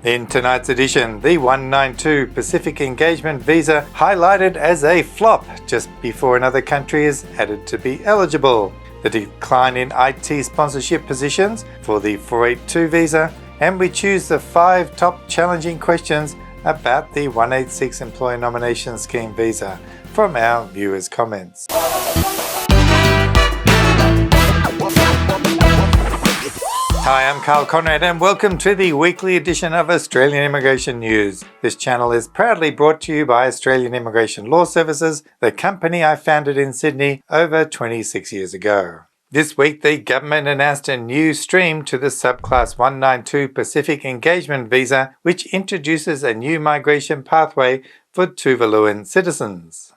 In tonight's edition, the 192 Pacific Engagement Visa highlighted as a flop just before another country is added to be eligible, the decline in IT sponsorship positions for the 482 visa, and we choose the 5 top challenging questions about the 186 Employer Nomination Scheme visa from our viewers' comments. Hi, I'm Karl Konrad and welcome to the weekly edition of Australian Immigration News. This channel is proudly brought to you by Australian Immigration Law Services, the company I founded in Sydney over 26 years ago. This week, the government announced a new stream to the subclass 192 Pacific Engagement Visa, which introduces a new migration pathway for Tuvaluan citizens.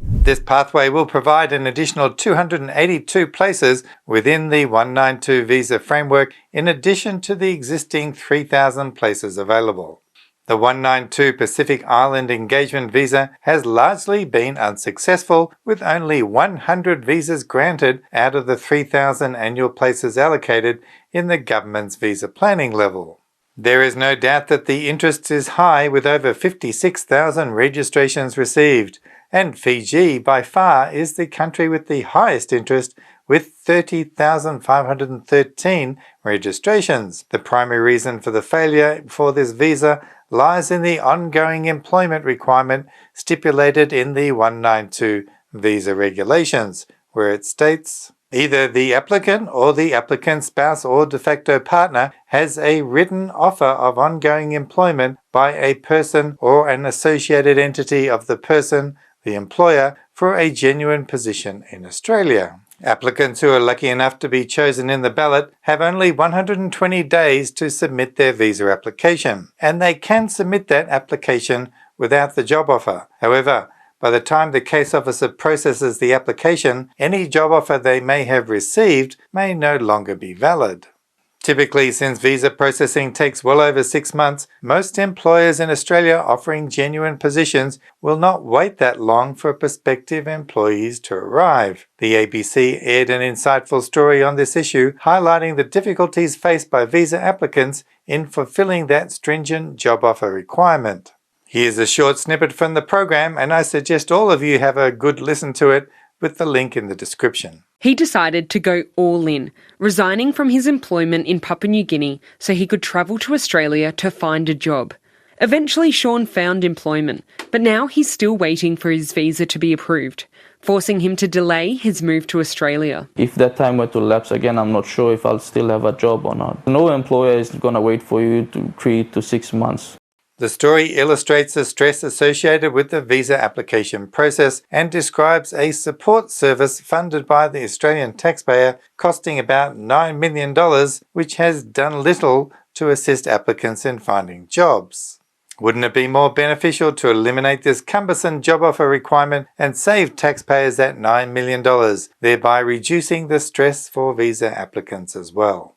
This pathway will provide an additional 282 places within the 192 visa framework in addition to the existing 3,000 places available. The 192 Pacific Island Engagement Visa has largely been unsuccessful, with only 100 visas granted out of the 3,000 annual places allocated in the government's visa planning level. There is no doubt that the interest is high, with over 56,000 registrations received, and Fiji by far is the country with the highest interest, with 30,513 registrations. The primary reason for the failure for this visa lies in the ongoing employment requirement stipulated in the 192 visa regulations, where it states, either the applicant or the applicant's spouse or de facto partner has a written offer of ongoing employment by a person or an associated entity of the person, the employer, for a genuine position in Australia. Applicants who are lucky enough to be chosen in the ballot have only 120 days to submit their visa application, and they can submit that application without the job offer. However, by the time the case officer processes the application, any job offer they may have received may no longer be valid. Typically, since visa processing takes well over 6 months, most employers in Australia offering genuine positions will not wait that long for prospective employees to arrive. The ABC aired an insightful story on this issue, highlighting the difficulties faced by visa applicants in fulfilling that stringent job offer requirement. Here's a short snippet from the program, and I suggest all of you have a good listen to it with the link in the description. He decided to go all in, resigning from his employment in Papua New Guinea so he could travel to Australia to find a job. Eventually, Sean found employment, but now he's still waiting for his visa to be approved, forcing him to delay his move to Australia. If that time were to lapse again, I'm not sure if I'll still have a job or not. No employer is going to wait for you to 3 to 6 months. The story illustrates the stress associated with the visa application process and describes a support service funded by the Australian taxpayer costing about $9 million, which has done little to assist applicants in finding jobs. Wouldn't it be more beneficial to eliminate this cumbersome job offer requirement and save taxpayers that $9 million, thereby reducing the stress for visa applicants as well?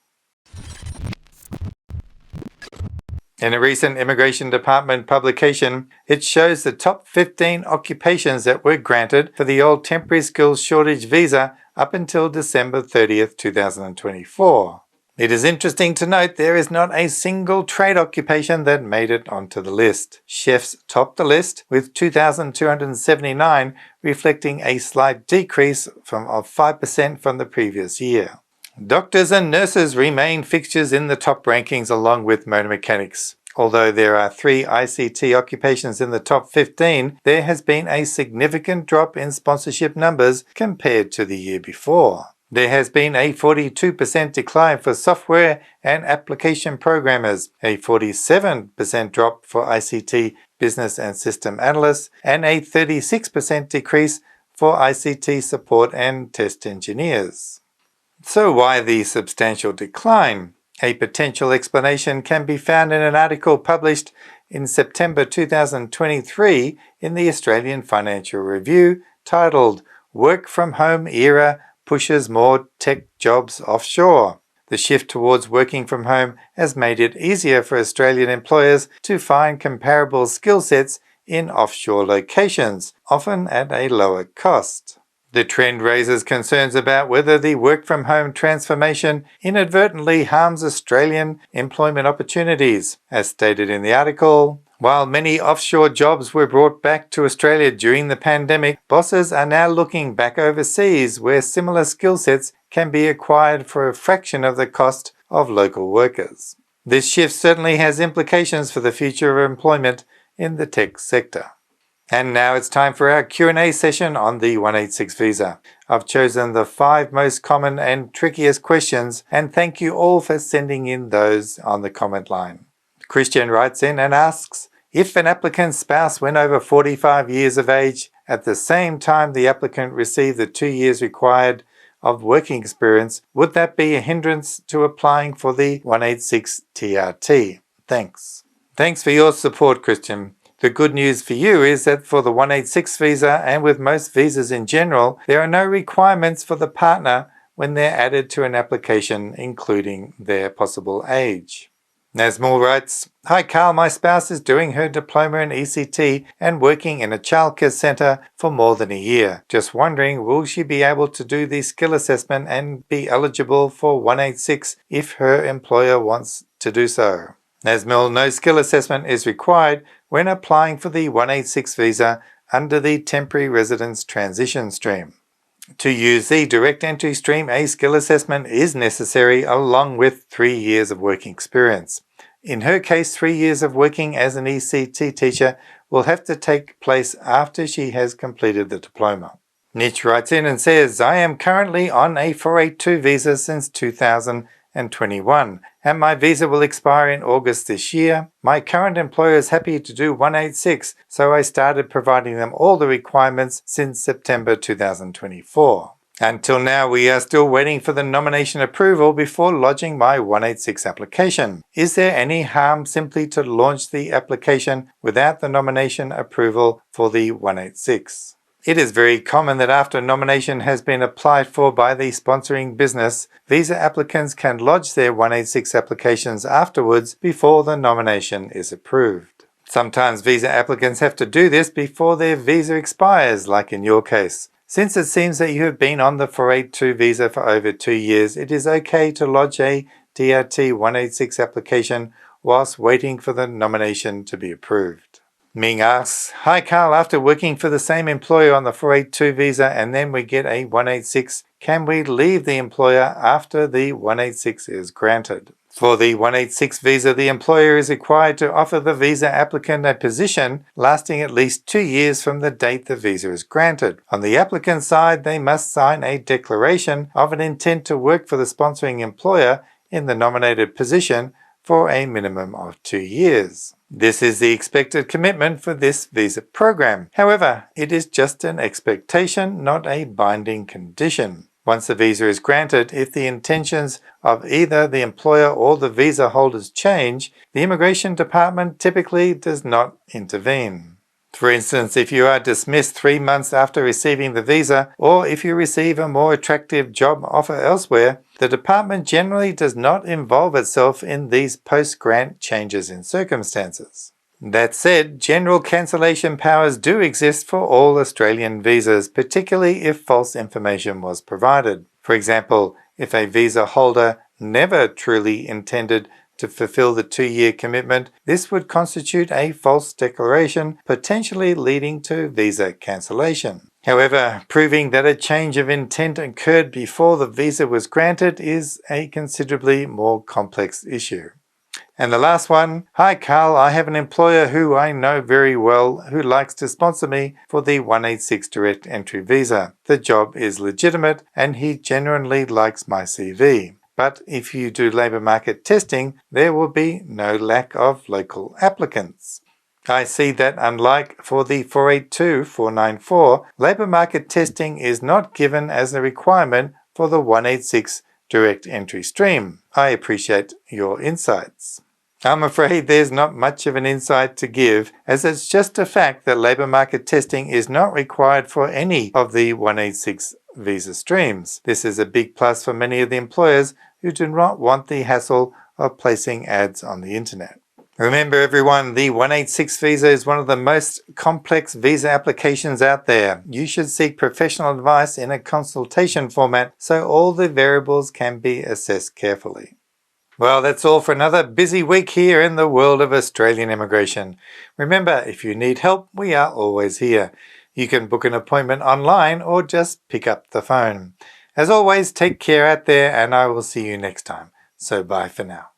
In a recent Immigration Department publication, it shows the top 15 occupations that were granted for the old temporary skills shortage visa up until December 30th, 2024. It is interesting to note there is not a single trade occupation that made it onto the list. Chefs topped the list with 2,279, reflecting a slight decrease of 5% from the previous year. Doctors and nurses remain fixtures in the top rankings along with motor mechanics. Although there are 3 ICT occupations in the top 15, there has been a significant drop in sponsorship numbers compared to the year before. There has been a 42% decline for software and application programmers, a 47% drop for ICT business and system analysts, and a 36% decrease for ICT support and test engineers. So why the substantial decline? A potential explanation can be found in an article published in September 2023 in the Australian Financial Review titled "Work from Home Era Pushes More Tech Jobs Offshore." The shift towards working from home has made it easier for Australian employers to find comparable skill sets in offshore locations, often at a lower cost. The trend raises concerns about whether the work-from-home transformation inadvertently harms Australian employment opportunities. As stated in the article, while many offshore jobs were brought back to Australia during the pandemic, bosses are now looking back overseas where similar skill sets can be acquired for a fraction of the cost of local workers. This shift certainly has implications for the future of employment in the tech sector. And now it's time for our Q&A session on the 186 visa. I've chosen the 5 most common and trickiest questions, and thank you all for sending in those on the comment line. Christian writes in and asks, if an applicant's spouse went over 45 years of age at the same time the applicant received the 2 years required of working experience, would that be a hindrance to applying for the 186 TRT? Thanks. Thanks for your support, Christian. The good news for you is that for the 186 visa and with most visas in general, there are no requirements for the partner when they're added to an application, including their possible age. Nazmul writes, hi Karl, my spouse is doing her diploma in ECT and working in a childcare centre for more than a year. Just wondering, will she be able to do the skill assessment and be eligible for 186 if her employer wants to do so? Nazmul, no skill assessment is required when applying for the 186 visa under the temporary residence transition stream. To use the direct entry stream, a skill assessment is necessary along with 3 years of working experience. In her case, 3 years of working as an ECT teacher will have to take place after she has completed the diploma. Nitch writes in and says, I am currently on a 482 visa since 2021 and my visa will expire in August this year. My current employer is happy to do 186, so I started providing them all the requirements since September 2024. Until now, we are still waiting for the nomination approval before lodging my 186 application. Is there any harm simply to launch the application without the nomination approval for the 186? It is very common that after nomination has been applied for by the sponsoring business, visa applicants can lodge their 186 applications afterwards before the nomination is approved. Sometimes visa applicants have to do this before their visa expires, like in your case. Since it seems that you have been on the 482 visa for over 2 years, it is okay to lodge a DRT 186 application whilst waiting for the nomination to be approved. Ming asks, hi Karl, after working for the same employer on the 482 visa and then we get a 186, can we leave the employer after the 186 is granted? For the 186 visa, the employer is required to offer the visa applicant a position lasting at least 2 years from the date the visa is granted. On the applicant side, they must sign a declaration of an intent to work for the sponsoring employer in the nominated position for a minimum of 2 years. This is the expected commitment for this visa program. However, it is just an expectation, not a binding condition. Once the visa is granted, if the intentions of either the employer or the visa holders change, the immigration department typically does not intervene. For instance, if you are dismissed 3 months after receiving the visa, or if you receive a more attractive job offer elsewhere, the department generally does not involve itself in these post-grant changes in circumstances. That said, general cancellation powers do exist for all Australian visas, particularly if false information was provided. For example, if a visa holder never truly intended to fulfill the 2-year commitment, this would constitute a false declaration, potentially leading to visa cancellation. However, proving that a change of intent occurred before the visa was granted is a considerably more complex issue. And the last one, hi Karl, I have an employer who I know very well who likes to sponsor me for the 186 direct entry visa. The job is legitimate and he genuinely likes my CV. But if you do labour market testing, there will be no lack of local applicants. I see that unlike for the 482-494, labour market testing is not given as a requirement for the 186 direct entry stream. I appreciate your insights. I'm afraid there's not much of an insight to give, as it's just a fact that labour market testing is not required for any of the 186 visa streams. This is a big plus for many of the employers who do not want the hassle of placing ads on the internet. Remember everyone, the 186 visa is one of the most complex visa applications out there. You should seek professional advice in a consultation format so all the variables can be assessed carefully. Well, that's all for another busy week here in the world of Australian immigration. Remember, if you need help, we are always here. You can book an appointment online or just pick up the phone. As always, take care out there and I will see you next time. So bye for now.